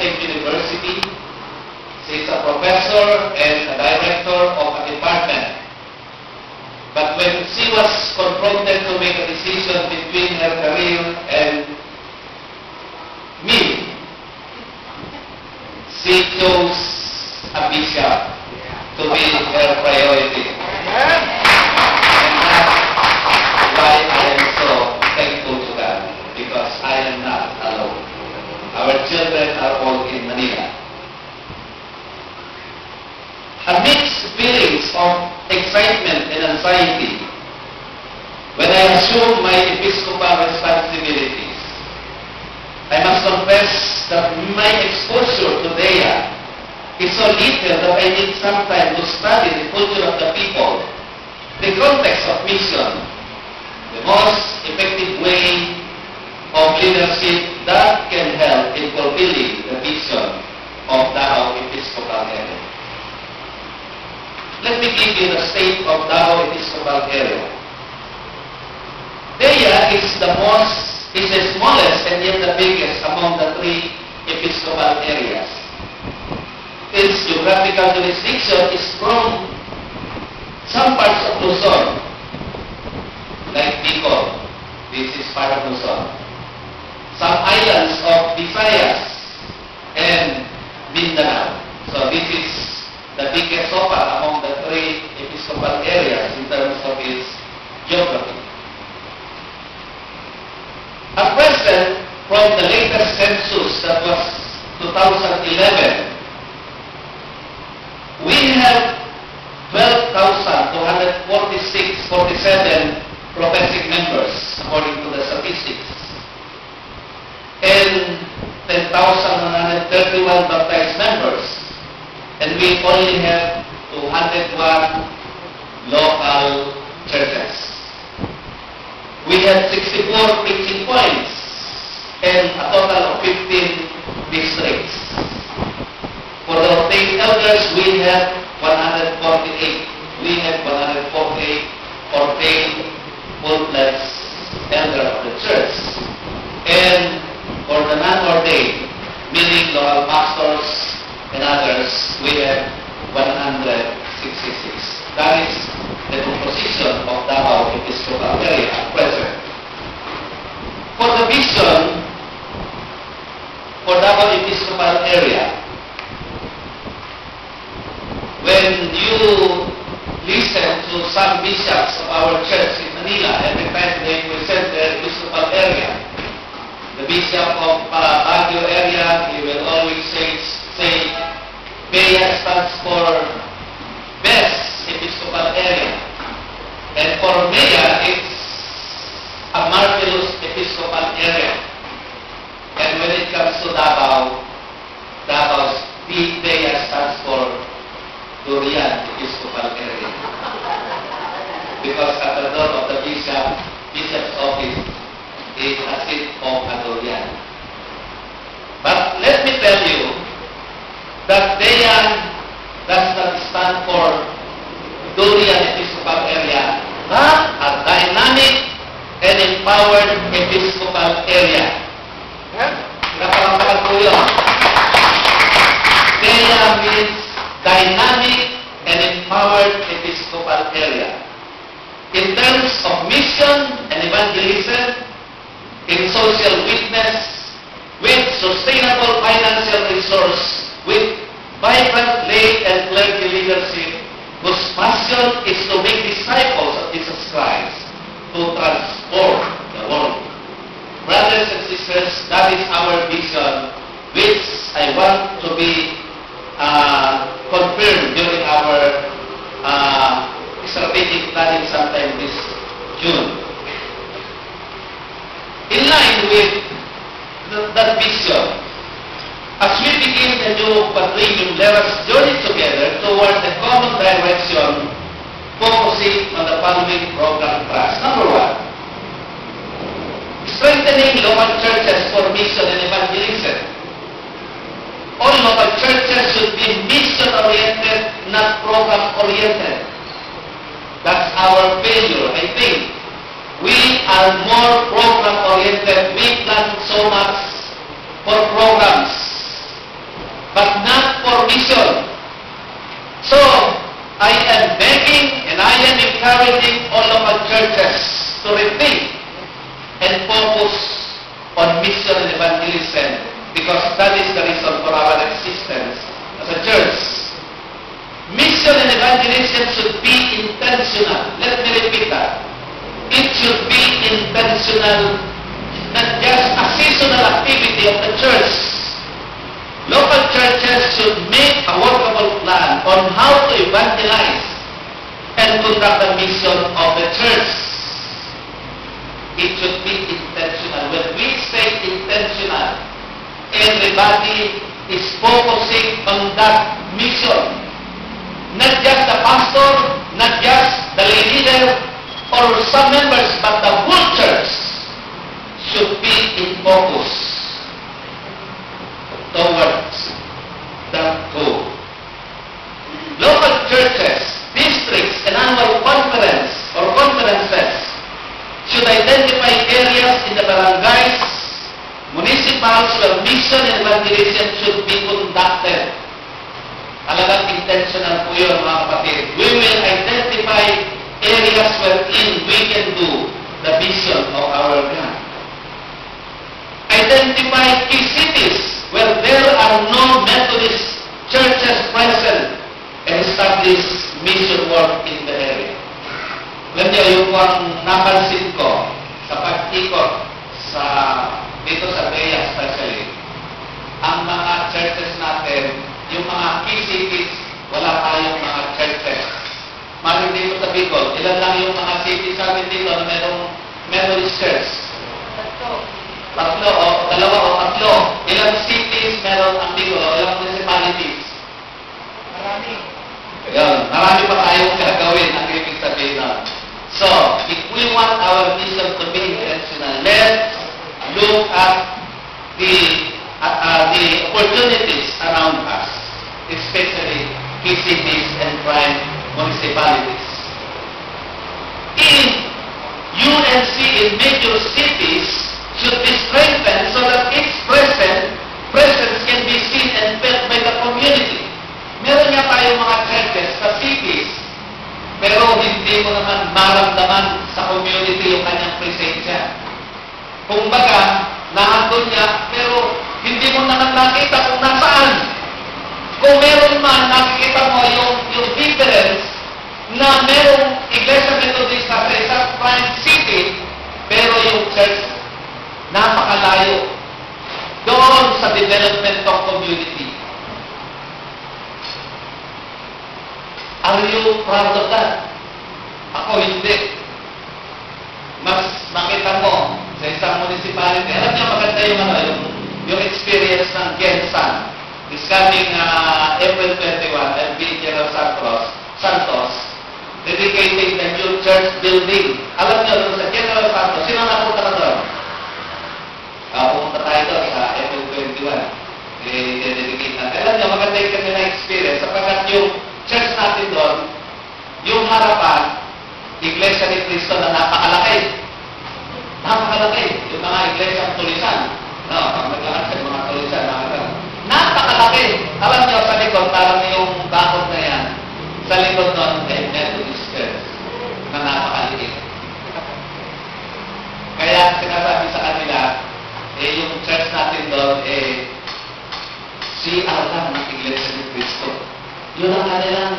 same university. She's a professor and a director of a department. But when she was confronted to make a decision between her career and me, she chose a bishop to be her priority. And that's why I am so thankful to God, because I am not alone. Our children are all in Manila. A mixed feelings of excitement and anxiety when I assume my episcopal responsibilities. I must confess that my exposure to DEA is so little that I need some time to study the culture of the people, the context of mission, the most effective way of leadership that can help in fulfilling the vision of Davao Episcopal Area. Let me give you the state of Davao Episcopal Area. DEA is the smallest and yet the biggest among the three episcopal areas. Its geographical jurisdiction is from some parts of Luzon, like Bicol. This is part of Luzon. Some islands of Visayas and Mindanao. So this is the biggest so far among the three episcopal areas in terms of its geography. At present, from the latest census that was 2011, we have 12,247 professing members according to the statistics, and 10,131 baptized members, and we only have 201 local churches. We have 64 preaching points and a total of 15 districts. For the ordained elders, we have 148. We have 148 ordained full-fledged elders of the church. And for the non-ordained, meaning local pastors and others, we have 166. That is the composition of Davao Episcopal Area at present. For the vision for Davao Episcopal Area, when you listen to some bishops of our church in Manila, every time they present their Episcopal area, the bishop of Baguio area, he will always say BEA stands for Best Episcopal Area. And for MEA, it's a marvelous Episcopal area. And when it comes to Davao, Davao's BEA stands for Durian Episcopal Area. Because at the door of the bishop's office is a seat of a durian. But let me tell you that DEA does not stand for Durian Episcopal Area, but a dynamic and empowered Episcopal area. Napakalakas po yun. DEA means dynamic and empowered Episcopal area. In terms of mission and evangelism, in social witness, with sustainable financial resource, with vibrant lay and clergy leadership, whose passion is to make disciples of Jesus Christ, to transform the world. Brothers and sisters, that is our vision, which I want to be confirmed during our strategic planning sometime this June. In line with that vision, as we begin the new quadrennium, let us journey together toward the common direction, focusing on the following program tracks. Number one, strengthening local churches for mission and evangelism. All local churches should be mission-oriented, not program-oriented. That's our failure, I think. We are more program-oriented. We plan so much for programs evangelism should be intentional. Let me repeat that. It should be intentional, not just a seasonal activity of the church. Local churches should make a workable plan on how to evangelize and conduct the mission of the church. It should be intentional. When we say intentional, everybody is focusing on that mission. Not just the pastor, not just the lay leader, or some members, but the whole church should be in focus towards that goal. Local churches, districts, and annual conference or conferences should identify areas in the barangays, municipals where mission and evangelism should be conducted. Talagang intentional po yun, mga kapatid. We will identify areas wherein we can do the mission of our God. Identify key cities where there are no Methodist churches present and establish mission work in the area. Alam niyo, yung napansin ko sa pag-ikot dito sa Bea especially, ang mga churches natin, yung mga key cities, wala tayong mga churches. Maring dito sa Bicol, ilan lang yung mga cities sa amin dito na merong Methodist Church? Tatlo o dalawa o tatlo. Ilang cities meron ang Bicol o ilang municipalities? Marami. Ayan, marami pa tayong gagawin ang ibig sabihin na. So, if we want our mission to be intentional, let's look at the opportunities around us, especially key cities and prime municipalities. UNC in major cities should be strengthened so that its presence can be seen and felt by the community. Meron nga tayo mga churches sa cities, pero hindi mo naman maramdaman sa community yung kanyang presensya. Kung baga, nahandun niya, pero hindi mo naman nakita kung nasaan. Kung meron man, nakikita mo yung difference na merong Iglesia Methodist sa isang prime city, pero yung church napakalayo doon sa development of community. Are you proud of that? Ako hindi. Mas makita mo sa isang municipality. Alam niyo, maganda yung experience ng Gensan. This coming April 21, and be General Santos, dedicating the new church building. Alam niyo, doon sa General Santos, sino napunta ka doon? Pumunta tayo doon sa April 21. Dedicate natin. Alam niyo, maganda yung kanila experience sapagkat yung church natin doon, yung harapan, Iglesia ni Cristo na napakalaki. Napakalaki. Yung mga iglesia ang tulisan. No, pag naglakas sa mga tulisan, napakalaki. Alam niyo, sa likod, parang yung bakod na yan, sa likod doon, ay Methodist Church na napakaliit. Kaya sinasabi sa kanila, yung church natin doon, CR lang ng Iglesia ni Cristo. Yun ang kanilang,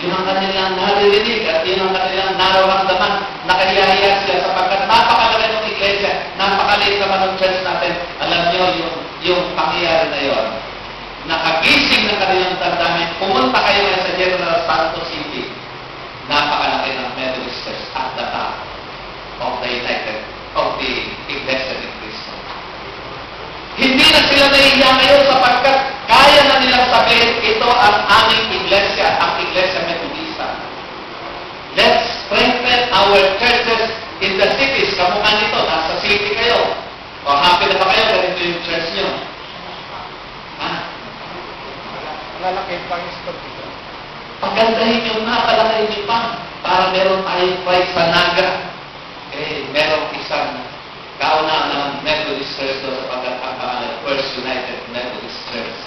yun ang kanilang naririnig at yun ang kanilang nararamdaman, nakahiyahiya sila sapagkat napakalaki ng iglesia, napakaliit naman ng church natin. Alam niyo, yung pangyayari na yun, nakagising ng kanilang damdamin, pumunta kayo ngayon sa General Santos City, napakalaki ng Methodist Church at the top of the Iglesia ni Cristo. Hindi na sila nahihiya ngayon sapagkat kaya na nilang sabihin, ito ang aming iglesia, ang Iglesia Methodista. Let's strengthen our churches in the cities. Kamukha nito, nasa city kayo. O happy na ba kayo? Ganito yung church nyo. Lalaki pang sport dito. Pagandahin nyo na, palakayin nyo pa. Para meron tayong pride sa Naga. Merong isang kaunaan ng Methodist Church doon sapagkat ang pangalan, First United Methodist Church.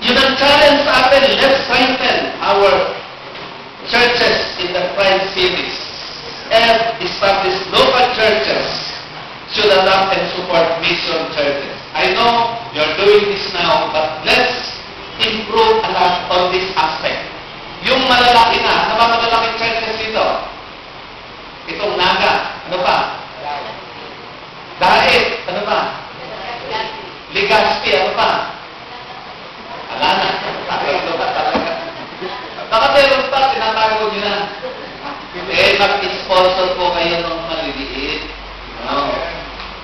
Yun ang challenge sa atin. Let's strengthen our churches in the prime cities and establish local churches should adopt and support mission churches. I know you're doing this now, but let's improve a lot on this aspect. Yung yung malalaki na. Ano ba malalaking churches dito? Itong Naga. Ano pa? Dahil. Ano pa? Legazpi. Ano pa? Alana. Ano ba talaga? Baka meron pa, tinatago nyo na. Mag-sponsor po kayo ng maliliit. No.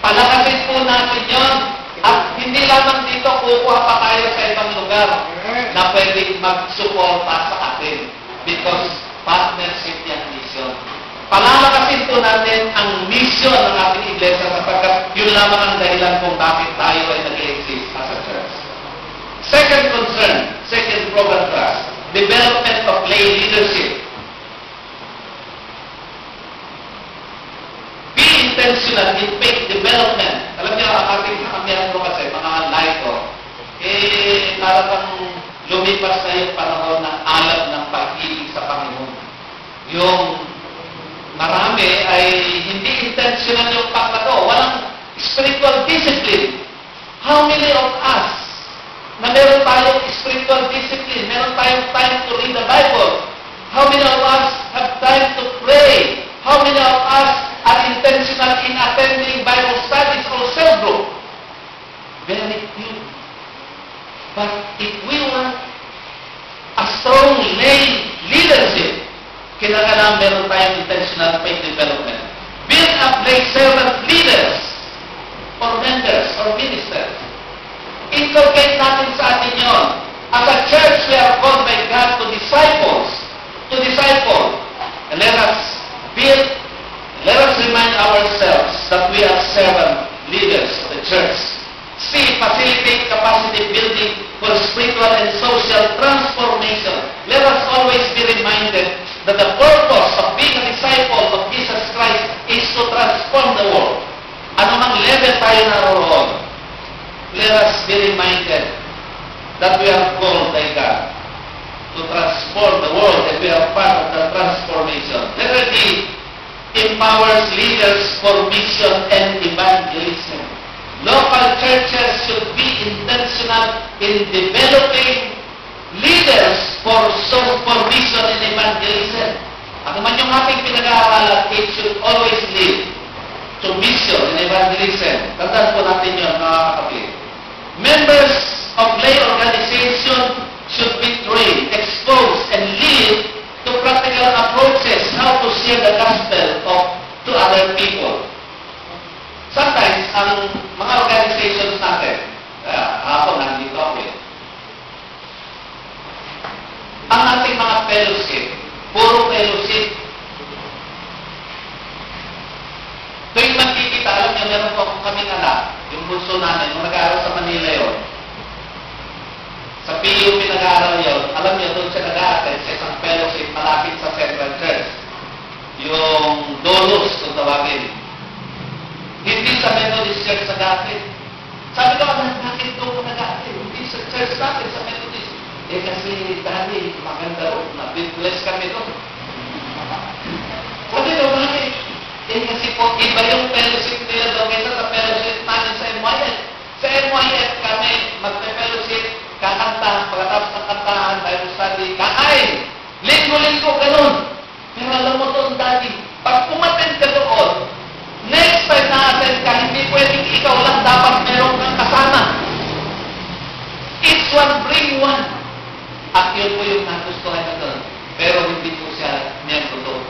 Palakasin po natin yun. At hindi lamang dito, kukuha pa tayo sa ibang lugar na pwedeng mag-suporta sa atin. Because partnership yan mission. Palalakasin po natin ang mission ng ating iglesia sapagkat yun lamang ang dahilan kung bakit tayo ay nag-exist as a church. Second concern, second program class, development of lay leadership. Be intentional in faith development. Alam niyo, ang ating kakamihan ko kasi, mga laito, parang lumipas na yung panahon ng alam ng pag-ibig sa Panginoon. Yung marami ay hindi intentional yung pagkato. Walang spiritual discipline. How many of us na meron tayong spiritual discipline, meron tayong time to read the Bible? How many of us have time to pray? How many of us are intentional in attending Bible studies or cell group? Very few. But if we want a strong lay leadership, kinakailangan meron tayong intentional faith development. Build up lay servant leaders or members or ministers. Inculcate natin sa atin yun. As a church, we are called by God to disciple. And let us remind ourselves that we are servant leaders of the church. C. Facilitate capacity building for spiritual and social transformation. Let us always be reminded that the purpose of being a disciple of Jesus Christ is to transform the world. Ano mang level tayo naroon, let us be reminded that we are called by God to transform the world and we are part of the transformation. Letter D. Empowers leaders for mission and evangelism. Local churches should be intentional in developing leaders for mission and evangelism. Ano man yung ating pinag-aaralan, it should always lead to mission and evangelism. Tandaan po natin yun, mga kapatid. Members of lay organization should be trained, exposed, and lead to practical approaches how to share the gospel to other people. Sometimes, ang mga organizations natin, ako nandito ako ang ating mga fellowship, puro fellowship. Tuwing magkikita, alam niyo, meron po kaming anak, yung bunso namin, nung nag-aaral sa Manila yun. Sa PUP nag-aaral yun, alam niyo, doon siya nag-aaral sa isang fellowship malapit sa Central Church. Yung Dolus, kung tawagin. Hindi sa Methodist Church sa dati. Sabi ko, bakit doon ko nag-aaral? Hindi sa church natin, sa Methodist. Kasi dati, maganda ro, na-bless kami doon. Pwede daw bakit? Kasi po, iba yung fellowship nila doon kaysa sa fellowship natin sa MYF. Sa MYF kami, magpe-fellowship, kakanta, pagkatapos ng kantahan, Bible study, kakain. Linggo-linggo, ganun. Pero alam mo doon, Daddy, pag umattend ka doon, next time na-attend ka, hindi pwedeng ikaw lang dapat meron kang kasama. Each one bring one. At yun po yung nagustuhan na doon. Pero hindi po siya miyembro doon.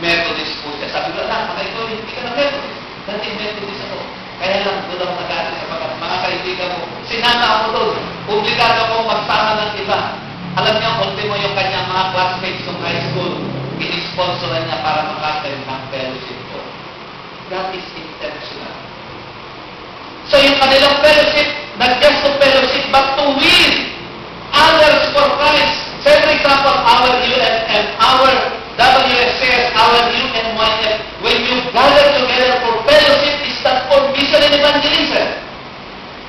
Methodist po siya. Sabi ko, ito, hindi ka na Methodist. Dati Methodist ako. Kaya lang, doon ako nag-aaral sa mga kaibigan mo. Sinama ako doon. Obligado ako magsama ng iba. Alam niyo, ultimo yung kanyang mga classmates ng high school. Ini-sponsoran niya para makattend ng fellowship ko. That is intentional. So yung kanilang fellowship, not just to fellowship, but to win others for Christ. Say for example, our USM, our WSS, our UNYF, when you gather together for fellowship, is that for mission and evangelism?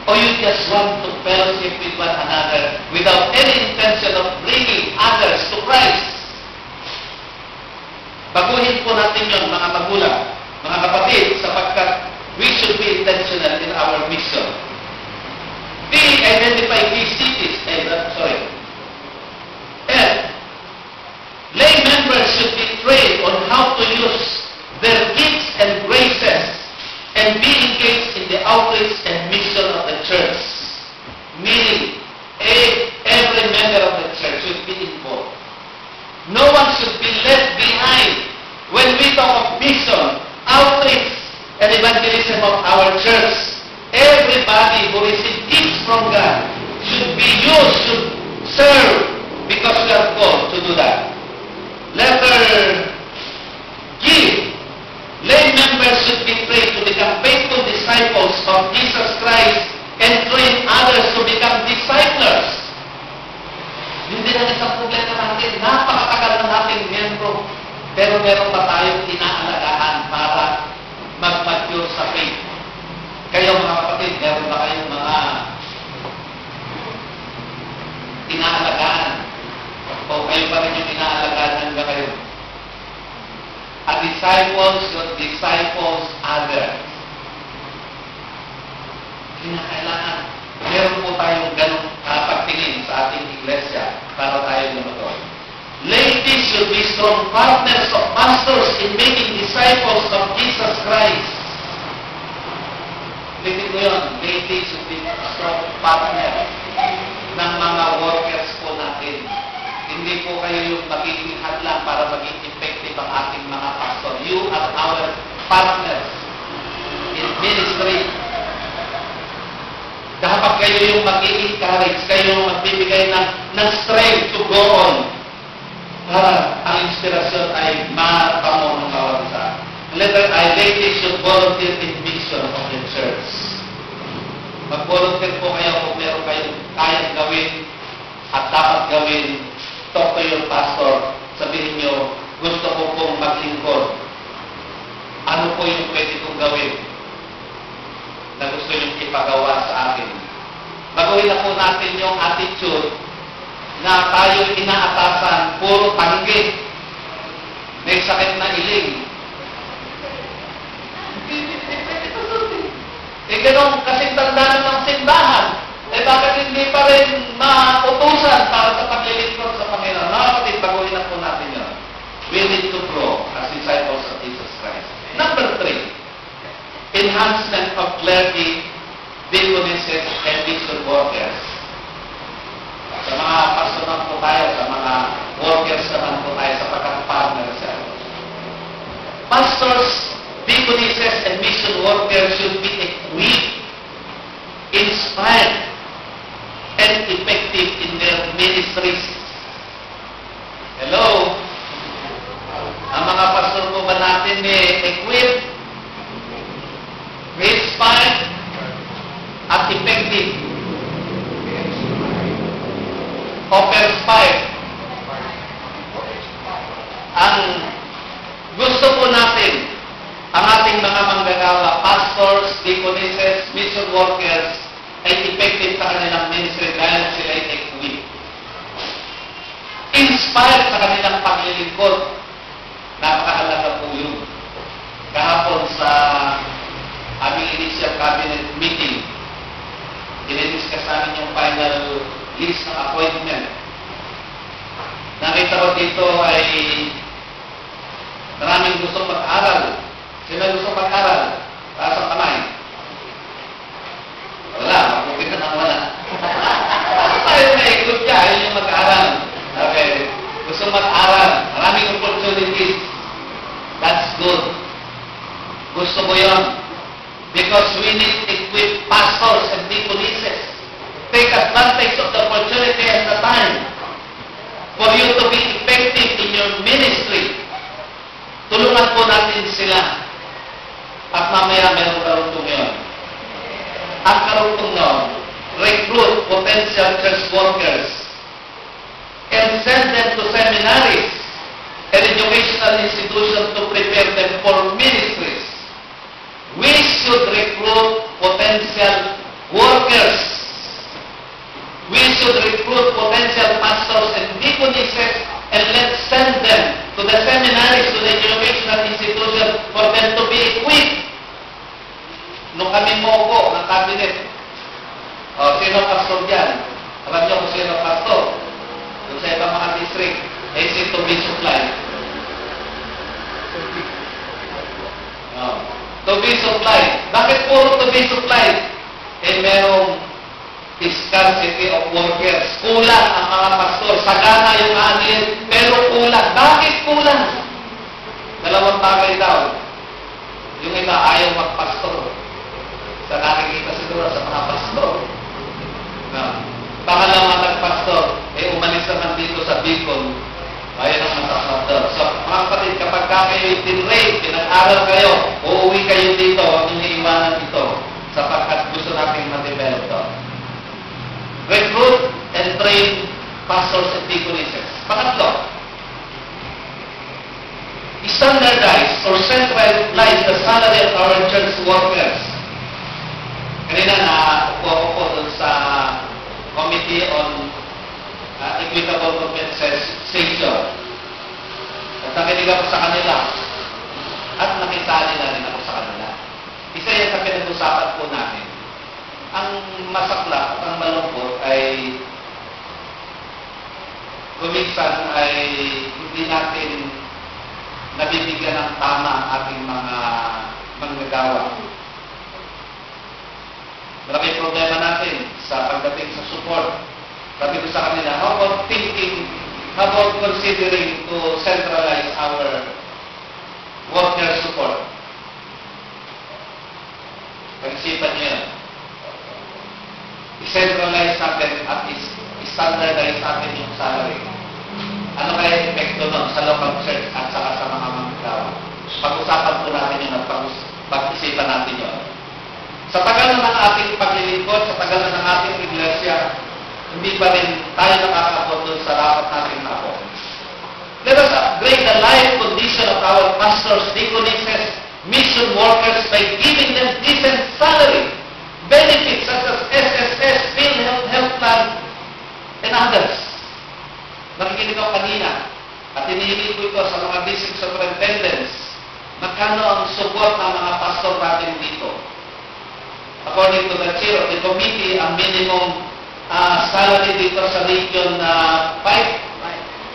Or you just want to fellowship with one another without any intention of bringing others to Christ? Baguhin po natin yun, mga magulang, mga kapatid, sapagkat we should be intentional in our mission. B. Identify key cities. serve because we are called to do that. Letter G. Lay members should be trained to become faithful disciples of Jesus Christ and train others to become disciples. Hindi na isang problema natin. Napakatagal na nating miyembro. Pero meron pa tayong inaalagaan para mag-mature sa faith. Kayo mga kapatid, meron ba kayong mga inaalagaan? O kayo pa rin yung inaalagaan hanggang kayo? A disciple should disciples others. Kinakailangan. Meron po tayong ganong pagtingin sa ating iglesia para tayo lumato. Ladies should be strong partners of pastors in making disciples of Jesus Christ. Litin ko yun. Ladies should be strong partners ng mga workers po natin. Hindi po kayo yung magiging hadlang para maging effective ang ating mga pastor. You are our partners in ministry. Dapat kayo yung mag-i-encourage, kayo yung magbibigay ng strength to go on para ang inspirasyon ay matamo ng bawat isa. Letter I, ladies should volunteer in mission of the church. Mag-volunteer po kayo kung meron kayong kayang gawin at dapat gawin. Talk to your pastor. Sabihin nyo, gusto ko pong maglingkod. Ano po yung pwede kong gawin na gusto nyo ipagawa sa akin? Baguhin na po natin yung attitude na tayo inaatasan, puro tanggi. May sakit na iling. Ganun kasing tanda ng simbahan. Bakit hindi pa rin mautusan para sa paglilingkod sa Panginoon? Mga kapatid, baguhin na po natin yun. We need to grow as disciples of Jesus Christ. Number 3, enhancement of clergy, deaconesses, and mission workers. Sa mga pastor naman po tayo, sa mga workers naman po tayo, sa pagkakapartner sa pastors, deaconesses, and mission workers should be equipped, inspired, and effective in their ministries. Hello? Ang mga pastor po ba natin equipped, inspired, at effective? O perspired? Ang gusto po natin, ang ating mga manggagawa, pastors, deaconesses, mission workers, ay effective sa kanilang ministry dahil sila ay equipped. Inspired sa kanilang paglilingkod. Napakahalaga po yun. Kahapon sa aming initial cabinet meeting, dinidiscuss namin yung final list ng appointment. Nakita ko dito ay maraming gusto mag-aral. Sino gusto mag-aral? Taas ang kamay. Wala, mabuti na nang wala. Tayo na ikot ka, yun yung mag-aaral. Okay. Gusto mag-aral. Maraming opportunities. That's good. Gusto ko yun. Because we need equipped pastors and deaconesses. Take advantage of the opportunity and the time for you to be effective in your ministry. Tulungan po natin sila. At mamaya meron karutong yun. Ang karutong nun, recruit potential church workers and send them to seminaries and educational institutions to prepare them for ministries. We should recruit potential workers. We should recruit potential pastors and deaconesses and let's send them to the seminaries, to the educational institutions for them to be equipped. Nung kami moko ng cabinet, sino pastor dyan? Alam niyo kung sino pastor? Kung sa ibang mga district, ay si to be supplied. To be supplied. Bakit puro to be supplied? Merong scarcity of workers. Kulang ang mga pastor. Sagana yung anin, pero kulang. Bakit kulang? Dalawang bagay daw. Yung iba ayaw magpastor. Sa nakikita siguro sa mga pastor. Pangalawa nagpastor, umalis naman dito sa Bicol, ayun ang masakot. So, mga kapatid, kapag kayo tinrate, pinag-aral kayo, uuwi kayo dito, huwag nyo iiwanan dito, sapagkat gusto natin ma-develop to. Recruit and train pastors and deaconesses. Pangatlo, standardize or centralize the salary of our church workers. Kanina na upo ako po dun sa Committee on Equitable Compensation. At nakinig ako sa kanila. At nakisali na rin ako sa kanila. Isa yan sa pinag-usapan po namin. Ang masaklap at ang malungkot ay kuminsan ay hindi natin nabibigyan ng tama ang ating mga manggagawa. Maraming problema natin sa pagdating sa support. Sabi ko sa kanila, how about considering to centralize our worker support? Pag-isipan niyo yan. I-centralize natin at i-standardize natin yung salary. Ano kaya epekto nun sa local church at saka sa mga manggagawa? Pag-usapan po natin yun at pag-isipan natin yun. Sa tagal na ng ating paglilingkod, sa tagal na ng ating iglesia, hindi pa rin tayo nakakabot dun sa dapat natin ako. Let us upgrade the life condition of our pastors, deaconesses, mission workers by giving them decent salary, benefits such as SSS, PhilHealth, Health Plan, and others. Nakikinig ako kanina at hinihingi ko ito sa mga district superintendents. Magkano ang support ng mga pastor natin dito? According to the chair of the committee, ang minimum salary dito sa region 5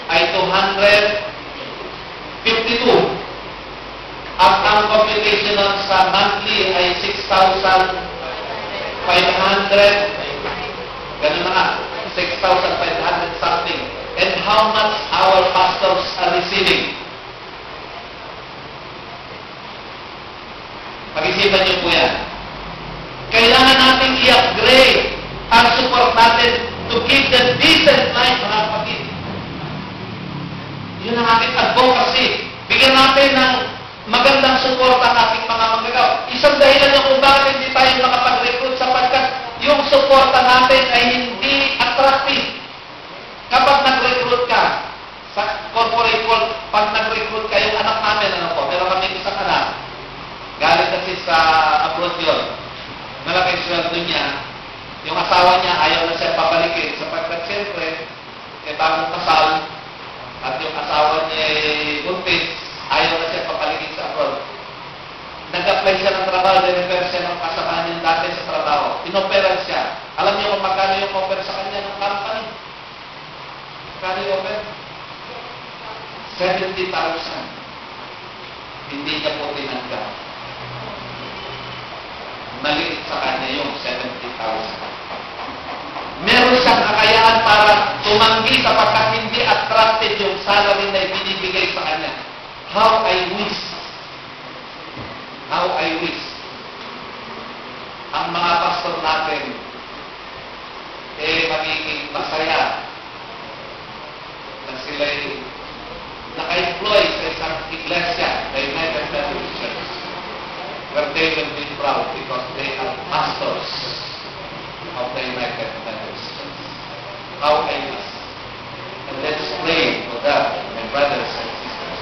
ay 252. At ang computation sa monthly ay 6,500. Ganun na nga, 6,500 something. And how much our pastors are receiving? Pag-isipan niyo po yan. Kailangan natin i-upgrade ang support natin to give them decent life, mga kapatid. Yun ang ating advocacy. Bigyan natin ng magandang support ang ating mga manggagawa. Isang dahilan niya kung bakit hindi tayo makapag-recruit sapagkat yung support natin ay hindi attractive. Kapag nag-recruit ka sa corporate world, pag nag-recruit ka, yung anak namin, meron kami isang anak. Galing kasi sa abroad yun. Malaking sweldo niya. Yung asawa niya, ayaw na siya papalikin sapagkat siyempre, bagong kasal, at yung asawa niya buntis, ayaw na siya papalikin sa abroad. Nag-apply siya ng trabaho, deliver siya ng kasama niya dati sa trabaho. Inoperan siya. Alam niyo kung magkano yung offer sa kanya ng company? Magkano yung offer? 70,000. Hindi niya po tinanggap. Maliit sa kanya yung 70,000. Meron siyang kakayaan para tumanggi sapagkat hindi attractive yung salary na ibinibigay sa kanya. How I wish ang mga pastor natin magiging masaya na sila'y naka-employ sa isang iglesia, the United Methodist Church, where they will be proud because they are pastors of the United Methodist Church. How I wish. And let's pray for that, my brothers and sisters.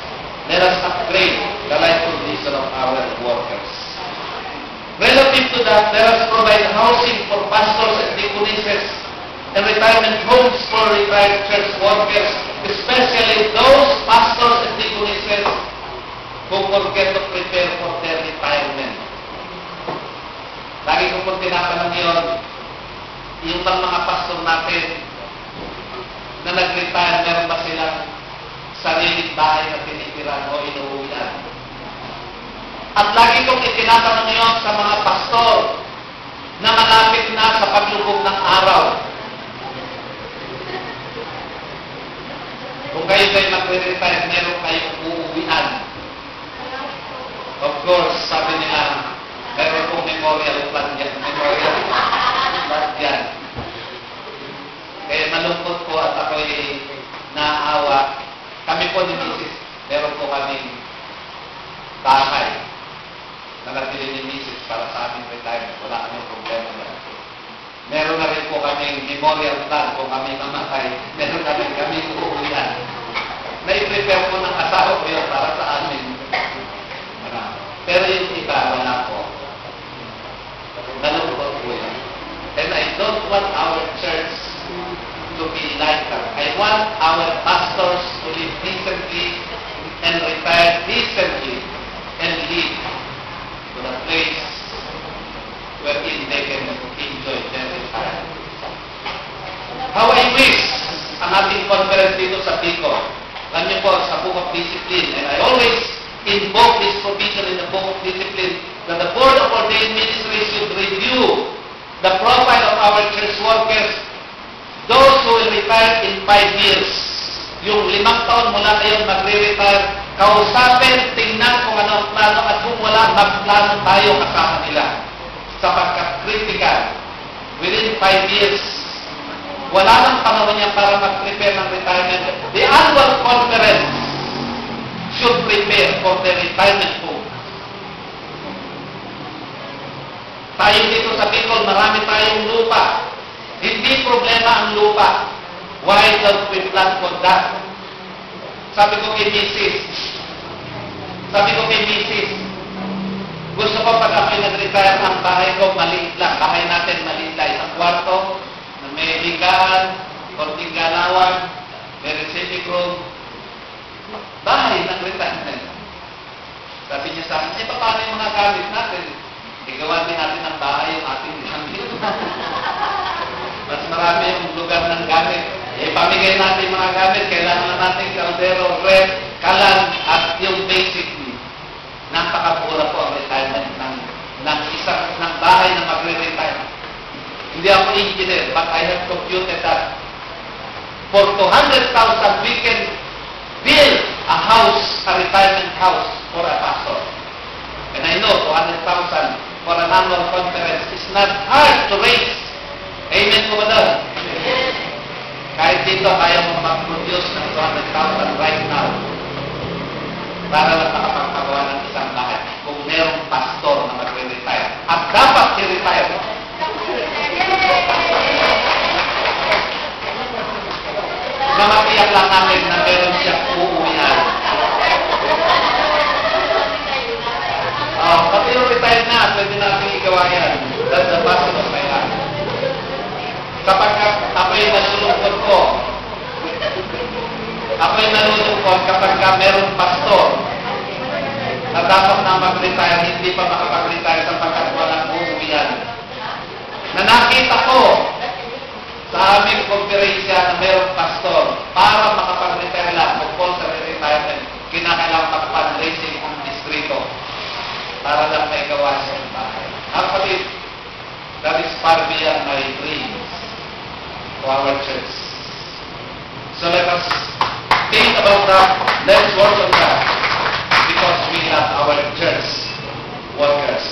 Let us upgrade the life condition of our workers. Relative to that, let us provide housing for pastors and deaconesses and retirement homes for retired church workers, especially those pastors and deaconesses who forget to prepare for their retirement. Lagi ko po tinatanong yun, yung mga pastor natin na nag-retire, meron ba silang sariling bahay na tinitiran o inuuwian? At lagi kong itinatanong yun sa mga pastor na malapit na sa paglubog ng araw. Kung kayo ba'y mag-retire, meron kayong uuwian. Of course, sabi nila, meron pong memorial plan yan. Memorial plan yan. Kaya malungkot po at ako'y ako'y naawa. Kami po ni Mrs. Meron po kaming bahay na nabili ni Mrs. para sa aming retirement. Wala kaming problema na. Meron na rin po kaming memorial plan kung kami mamatay. Meron na rin kami uuwian. Nai-prepare po ng asawa ko yun para sa amin. Pero yung iba, wala po. Nalungkot po yun. And I don't want our church to be like that. I want our pastors to live decently and retire decently and live to the place wherein they can enjoy their retirement. How I wish ang ating conference dito sa Bicol. Alam niyo po, sa Book of Discipline, and I always invoke this provision in the Book of Discipline that the Board of Ordained Ministries should review the profile of our church workers, those who will retire in 5 years. Yung 5 taon mula ngayon magre-retire, kausapin, tingnan kung ano ang plano at kung wala, magplano tayo kasama nila. Sapagkat critical, within 5 years, wala nang panahon niya para mag-prepare ng retirement. The annual conference should prepare for the retirement home. Tayo dito sa Bicol, marami tayong lupa. Hindi problema ang lupa. Why don't we plan for that? Sabi ko kay Mrs. Gusto ko pag ako'y nag-retire ng bahay ko, maliit lang. Bahay natin maliit lang. Isang kwarto, na may higaan, konting galawan, may receiving room. Bahay ng retirement. Sabi niya sa akin, paano yung mga gamit natin? Igawa din natin ng bahay yung ating gamit. Mas marami yung lugar ng gamit. Pamigay natin mga gamit. Kailangan natin kaldero, ref, kalan, at yung basic need. Napakapura po ang retirement ng bahay na magre-retire. Hindi ako engineer, but I have computed that for 200,000 we can build a house, a retirement house for a pastor. And I know 200,000 for an annual conference is not hard to raise. Amen po ba doon? Kahit dito, kaya mo mag-produce ng 200,000 right now para lang makapagpagawa ng isang bahay kung merong pastor na magre-retire. At dapat i-retire. Mamatiyak lang namin na meron siyang uuwian. Pati yung retire na, pwede natin igawa yan. That's the possible I have. Kapag ako'y nalulungkot ko, kapag merong pastor na dapat na mag-retire, hindi pa makapag-retire sapagkat walang uuwian. Na nakita ko sa aming konferensya na merong pastor, para makapag-retire lang, compulsory retirement, kinakailangan mag-fundraising ang distrito para lang may gawa siya ng bahay. Actually, that is far beyond my dreams to our church. So let us think about that. Let's work on that because we have our church workers.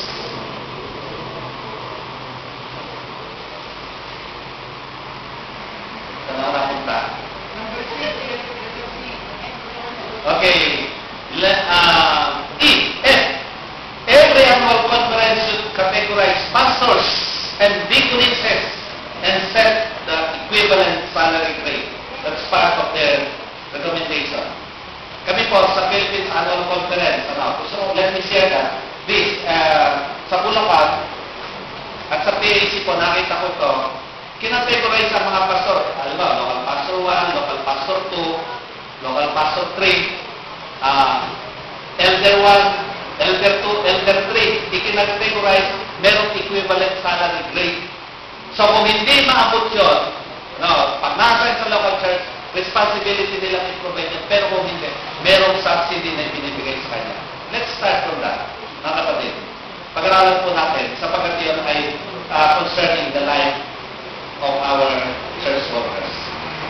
Saan na punta? Okay. Every annual conference should categorize pastors and deaconesses and set the equivalent salary grade. That's part of their recommendation. Kami po sa Philippines Annual Conference, let me share that. This, sa Bulacan, at sa PAC po, nakita ko to, kinategorize ang mga pastor. Alam ba, local pastor 1, local pastor 2, local pastor 3, elder 1, elder 2, elder 3, ikinategorize, merong equivalent salary grade. So kung hindi maabot yun, pag nasa sa local church, responsibility nila i-provide yun. Pero kung hindi, merong subsidy na binibigay sa kanya. Let's start from that, mga kapatid. Pag-aralan po natin, sapagkat yun ay concerning the life of our church workers.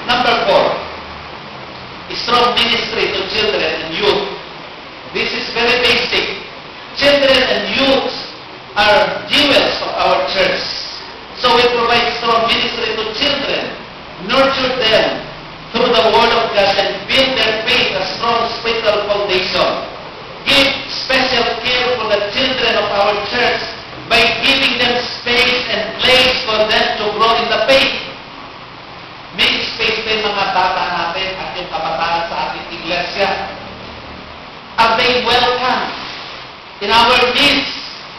Number 4, strong ministry to children and youth. This is very basic. Children and youth are jewels of our church. So we provide strong ministry to children, nurture them through ba yung mga bata natin at yung kabataan sa ating iglesia? Are they welcome in our midst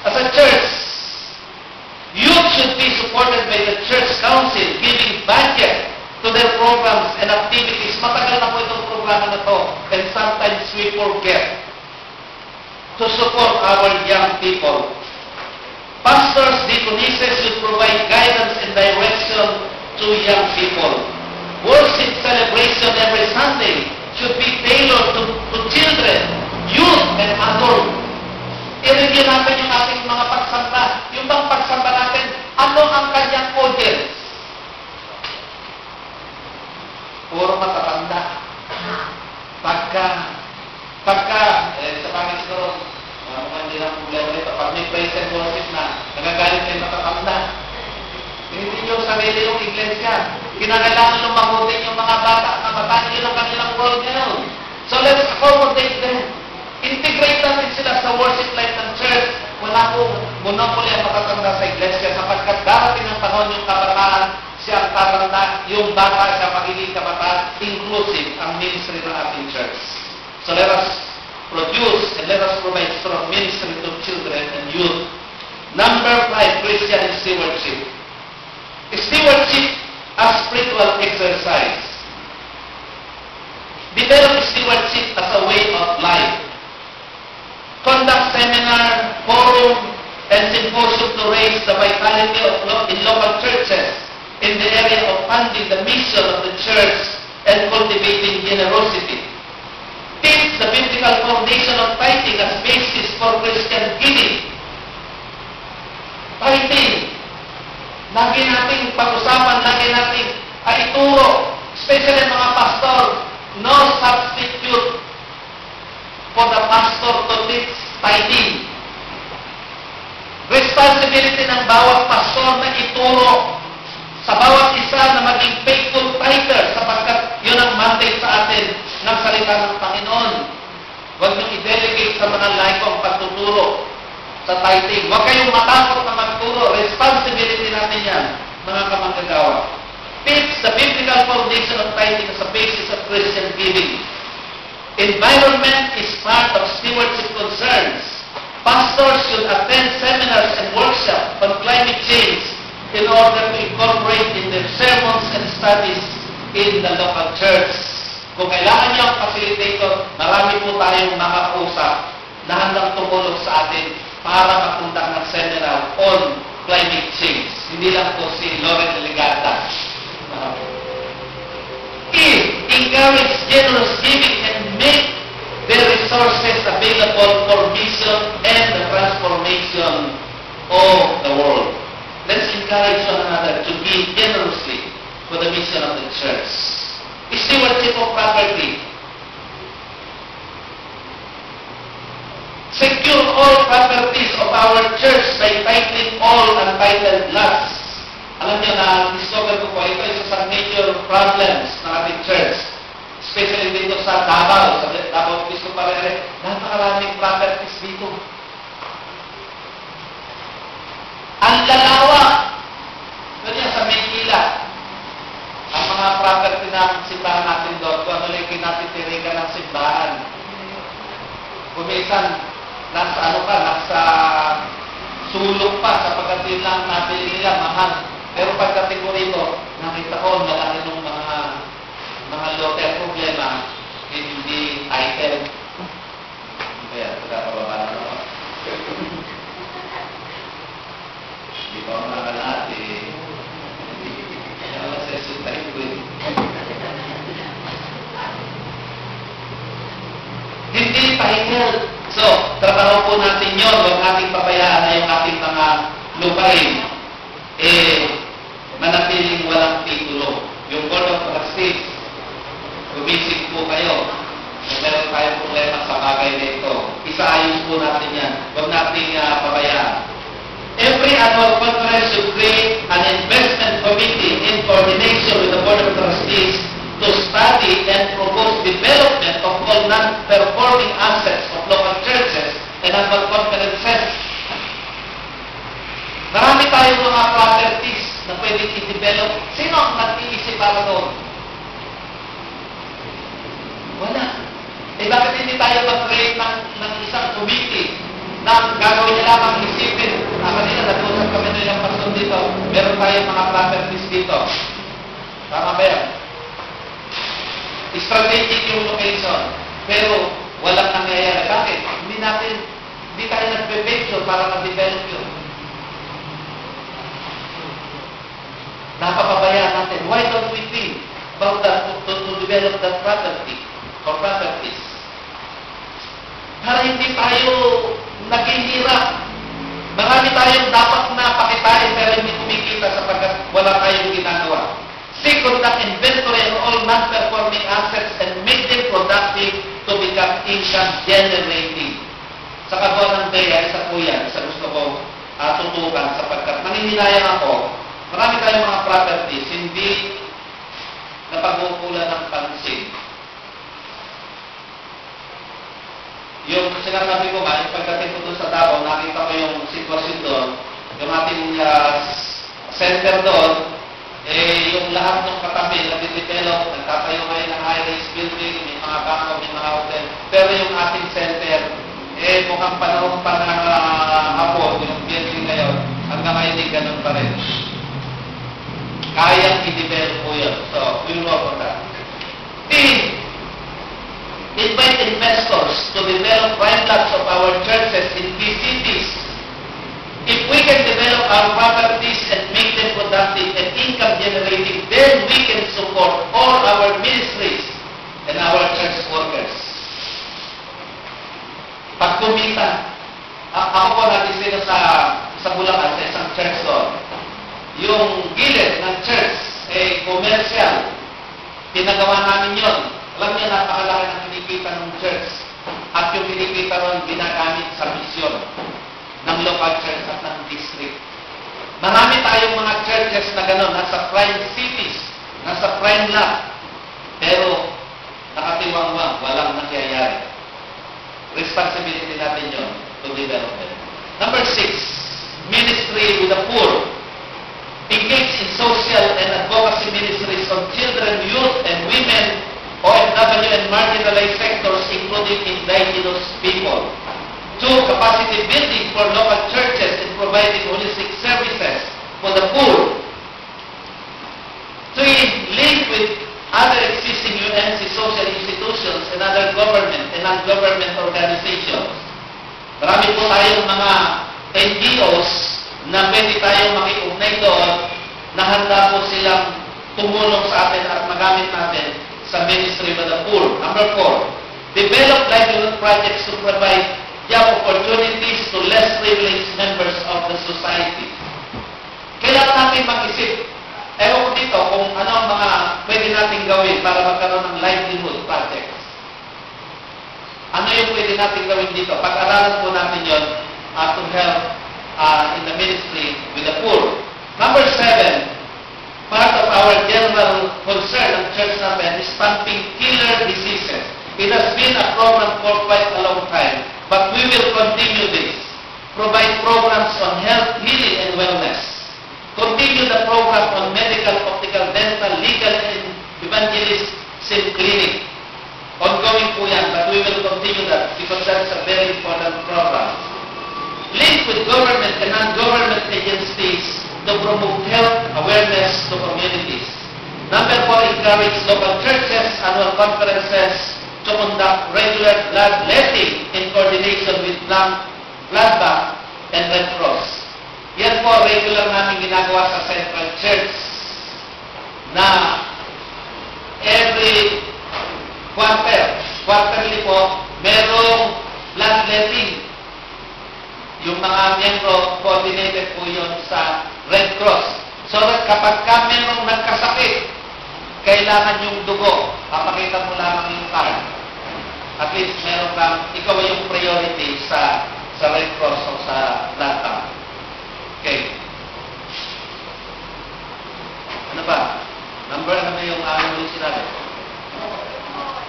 as a church? Youth should be supported by the church council, giving budget to their programs and activities. Matagal na po itong programa na to, and sometimes we forget to support our young people. Pastors, deaconesses should provide guidance and direction to young people. Worship celebration every Sunday should be tailored to children, youth, and adults. I-review natin yung ating mga pagsamba. Yung bang pagsamba natin, ano ang kanyang audience? Puro matatanda. Pagka, sa pangit siguro, mukhang hindi lang problema nito. Pag may praise and worship na, nagagalit na yung matatanda. Hindi nyo sarili yung iglesia. Kinakailangan lumagutin yung mga bata. Kabataan yun ang kanilang world ngayon. So let's accommodate them. Integrate natin sila sa worship life ng church. Wala pong monopoly ang matatanda sa iglesia sapagkat darating ang panahon yung kabataan, siya ang tatanda, yung bata siya magiging kabataan, inclusive ang ministry ng ating church. So let us produce and let us provide strong ministry to children and youth. Number 5, Christian stewardship. Stewardship as spiritual exercise. Develop stewardship as a way of life. Conduct seminar, forum, and symposium to raise the vitality in local churches in the area of funding the mission of the church and cultivating generosity. Teach the biblical foundation of tithing as basis for Christian giving. Tithing. Lagi nating pag-usapan, lagi nating ituro, especially mga pastor, no substitute for the pastor to teach tithing. Responsibility ng bawat pastor na ituro sa bawat isa na maging faithful tither sapagkat yun ang mandate sa atin ng salita ng Panginoon. Huwag niyong i-delegate sa mga laikong pagtuturo sa tithing. Huwag kayong matakot na magturo. Responsibility natin yan, mga kamanggagawa. Teach the biblical foundation of tithing as a basis of Christian giving. Environment is part of stewardship concerns. Pastors should attend seminars and workshops on climate change in order to incorporate in their sermons and studies in the local church. Kung kailangan niyo ang facilitator, marami po tayong makausap na handang tumulong sa atin para magpunta ng seminar on climate change. Hindi lang po si Loren Legata. Encourage generous giving and make the resources available for mission and the transformation of the world. Let's encourage one another to give generously for the mission of the church. Stewardship of property. Secure all properties of our church by titling all untitled lots. Alam niyo na, discover ko po, ito isa sa major problems ng ating church. Especially dito sa Davao, sa Davao Cristo Parere, napakaraming properties dito. Ang lalawa, ganyan sa Maynila, ang mga property ng simbahan natin doon, kung ano lang kinatitirigan ng simbahan. Kumisan, nasa sulok pa, sapagkat yun lang nabili nila, mahal. Pero pagdating ko rito, nakita ko malaki ng mga lote problema, hindi title. Kaya, pagkakababa na naman. Hindi pa ako nakalahat eh. Kaya ako session time ko eh. Hindi title. So, trabaho po natin yun. Huwag nating pabayaan na yung ating mga lupain. Manatiling walang titulo. Yung Board of Trustees, gumising po kayo. Kung meron tayong problema sa bagay na ito, isaayos po natin yan. Huwag nating pabayaan. Every annual conference should create an investment committee in coordination with the Board of Trustees to study and propose development of all non-performing assets of local churches and annual conferences. Marami tayong mga property hindi tayo mag-create ng isang committee na gagawin niya lamang isipin. Kanina, nag-usap kami na yung pastor dito. Meron tayong mga properties dito. Tama ba yan? Strategic yung location. Pero, walang nangyayari. Bakit? Hindi tayo nagbe-venture para ma-develop yun. Napapabayaan natin. Why don't we think about that to develop that property or properties? Para hindi tayo naghihirap. Marami tayong dapat na pakitain pero hindi kumikita sapagkat wala tayong ginagawa. Second, that inventory of all non-performing assets and make them productive to become income generating. Sa kabuuan ng Bea, isa po yan. Isa gusto ko tutukan sapagkat naninilayan ako. Marami tayong mga properties, hindi napag-uukulan ng pansin. Yung sinasabi ko nga, yung pagdating ko doon sa Davao, nakita ko yung sitwasyon doon, yung ating center doon, yung lahat ng katabi, nag-develop, nagtatayo kayo ng high-rise building, may mga bangko, may mga hotel. Pero yung ating center, mukhang panahon pa na hapon, yung building ngayon, hanggang ngayon ganun pa rin. Kayang i-develop po yun. So, we'll work on that. Invite investors to develop prime lots of our churches in key cities. If we can develop our properties and make them productive and income generating, then we can support all our ministries and our church workers. Pag kumita, ako po natin sa Bulacan, sa isang church doon, yung gilid ng church, commercial, pinagawa namin yun. Alam niyo, napakalaki ng kinikita ng church. At yung kinikita ron, ginagamit sa misyon ng local church at ng district. Marami tayong mga churches na gano'n, nasa prime cities, nasa prime lot. Pero, nakatiwangwang, walang nangyayari. Responsibility natin yun to develop it. Number 6, ministry with the poor. Engage in social and advocacy ministries of children, youth, and women, OFW, and marginalized sectors, including indigenous people. 2, capacity building for local churches in providing holistic services for the poor. 3, link with other existing UNC social institutions and other government and non-government organizations. Marami po tayong mga NGOs na pwede tayong makiugnay doon na handa po silang tumulong sa atin at magamit natin sa ministry of the poor. Number 4, develop livelihood projects to provide job opportunities to less privileged members of the society. Kailangan natin mag-isip. Ewan ko dito kung ano ang mga pwede natin gawin para magkaroon ng livelihood projects. Ano yung pwede natin gawin dito? Pag-aralan po natin yun to help in the ministry with the poor. Number 7, part of our general concern ng church natin is stopping killer diseases. It has been a program for quite a long time, but we will continue this. Provide programs on health, healing, and wellness. Continue the program on medical, optical, dental, legal, and evangelism clinic. Ongoing po yan, but we will continue that because that's a very important program. Link with government and non-government agencies to promote health awareness to communities. Number 4, encourage local churches, annual conferences to conduct regular bloodletting in coordination with blood bank and Red Cross. Yan po, regular namin ginagawa sa Central Church na every quarterly po, merong bloodletting. Yung mga miyembro, coordinated po yun sa Red Cross. So that kapag ka merong nagkasakit, kailangan yung dugo, papakita mo lamang yung card. At least meron kang, ikaw yung priority sa Red Cross o sa blood bank. Okay. Ano ba? Number, ano na yung aming sinabi?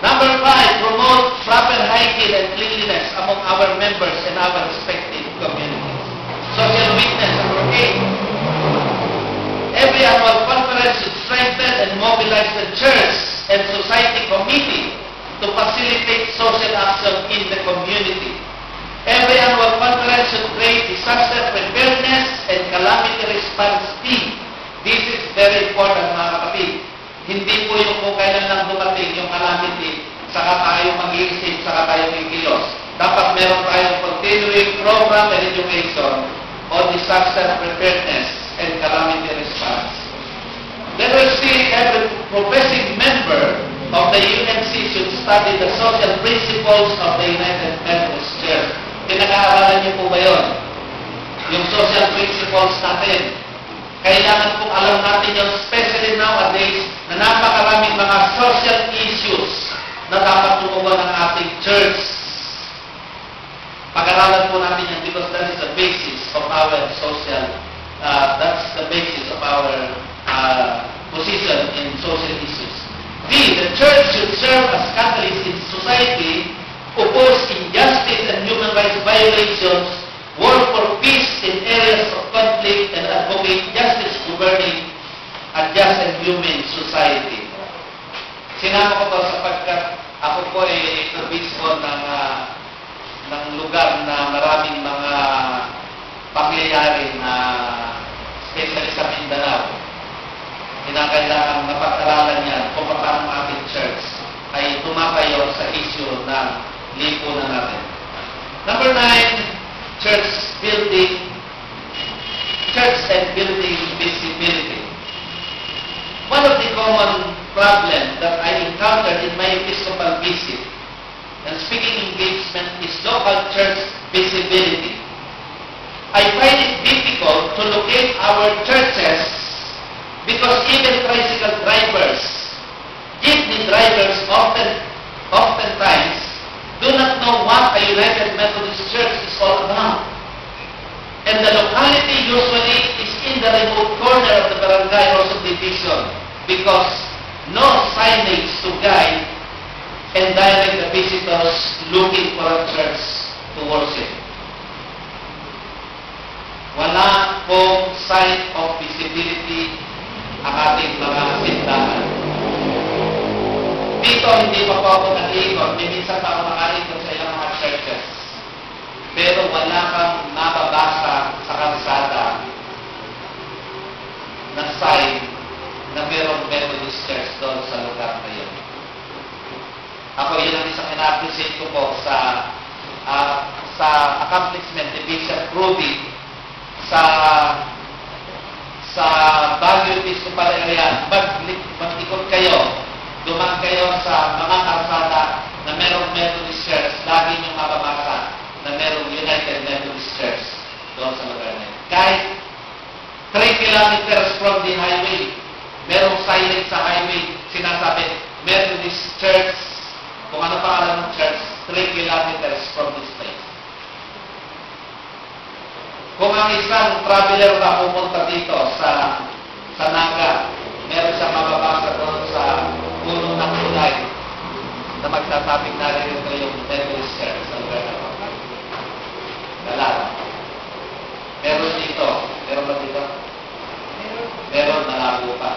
Number 5, promote proper hygiene and cleanliness among our members and our respective communities. Social witness, number 8. Every annual conference should strengthen and mobilize the church and society committee to facilitate social action in the community. Every annual conference should create disaster preparedness and calamity response team. This is very important, mga kapatid. Hindi po yung kung kailan lang dumating yung calamity, saka tayo mag-iisip, saka tayo kikilos. Dapat meron tayong continuing program and education on disaster preparedness and calamity response. Let us see, every professing member of the UNC should study the social principles of the United Methodist Church. Pinag-aaralan niyo po ba yun? Yung social principles natin. Kailangan pong alam natin yung especially nowadays na napakaraming mga social issues na dapat tumugon ng ating church. Pag-aralan po natin yan because that is the basis of our social, that's the basis of our position in social issues. B, the church should serve as catalyst in society, oppose injustice and human rights violations, work for peace in areas of conflict, and advocate justice governing a just and human society. Sinama ko to sapagkat ako po ay obispo ng lugar na maraming mga pangyayari na especially sa Mindanao. Kinakailangan mapag-aralan yan kung paano ang ating church ay tumatayo sa issue ng lipunan natin. Number 9, church and building visibility. One of the common problems that I encountered in my Episcopal visit and speaking engagement is local church visibility. I find it difficult to locate our churches because even tricycle drivers, jeepney drivers oftentimes do not know what a United Methodist Church is all about. And the locality usually is in the remote corner of the barangay or subdivision because no signage to guide and direct the visitors looking for a church to worship. Wala pong sign of visibility ang ating mga simbahan. Dito, hindi pa po ako nag-iikot. Minsan pa ako makaikot sa ilang mga churches. Pero wala kang mababasa sa kalsada na sign na mayroong Methodist Church doon sa lugar na yun. Ako, yun ang isang ina-appreciate ko po sa accomplishment ni Bishop Ruby sa Baguio Episcopal area. Mag-ikot kayo, dumaan kayo sa mga kalsada na merong Methodist Church, lagi niyong mababasa na merong United Methodist Church doon sa lugar na yun. Kahit 3 kilometers from the highway, merong signage sa highway, sinasabi, Methodist Church, kung ano pangalan ng church, 3 kilometers from this place. Kung ang isang traveler na pumunta dito sa Naga, meron siyang mababasa doon sa puno ng kulay na magsasabing narito yung Methodist Church sa lugar na ito. Galang. Meron dito. Meron ba dito? Meron, malabo pa.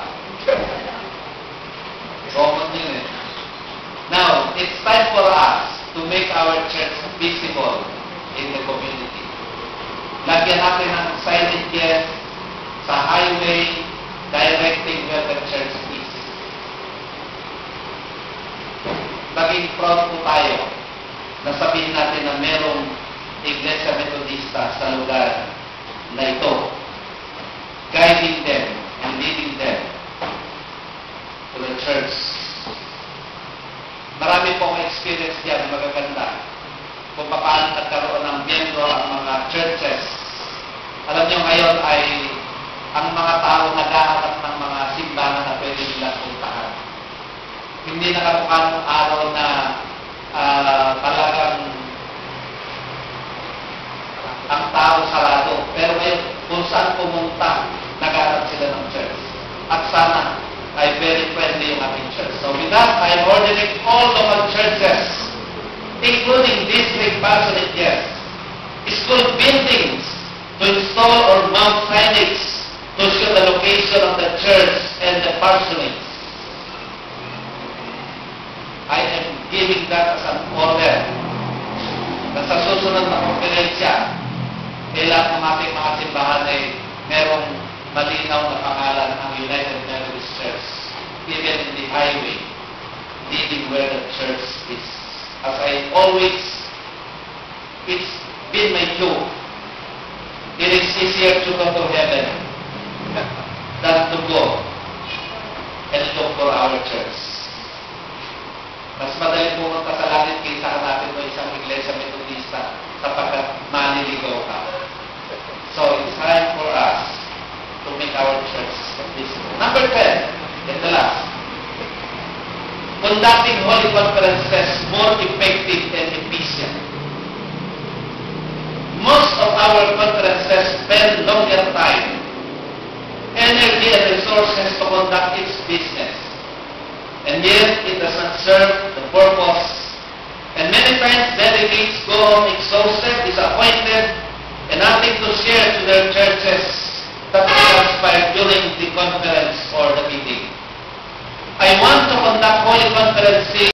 Common yun eh. Now, it's time for us to make our church visible in the community. Lagyan natin ng signages sa highway directing where the church is. Maging proud po tayo na sabihin natin na merong Iglesia Metodista sa lugar na ito, guiding them and leading them to the church. Marami pong experience diyan na magaganda kung paano nagkaroon ng miyembro ang mga churches. Alam niyo ngayon ay ang mga tao naghahanap ng mga simbahan na pwede nila puntahan. Hindi nakamukha ng araw na talagang ang tao sarado. Pero ngayon, kung saan pumunta, naghahanap sila ng church. At sana ay very friendly yung ating church. So with that, I am ordering all local churches, including district pastorates, school buildings, to install or mount signage to show the location of the church and the parsonage. I am giving giving that as an order na sa susunod na konferensya, kailangan ng ating mga simbahan ay merong malinaw na pangalan ang United Methodist Church, even in the highway, leading where the church is. As I always, it's been my joke, it is easier to go to heaven than to go and look for our church. Mas madali pumunta sa langit kaysa hanapin mo isang iglesia metodista sapagkat maniligaw ka. So it's time for us to make our church visible. Number 10, and the last. Conducting holy conferences more effective and efficient. Most of our conferences spend longer time, energy, and resources to conduct its business. And yet, it does not serve the purpose. And many times, delegates go home exhausted, disappointed, and nothing to share to their churches that transpired during the conference or the meeting. I want to conduct holy conferences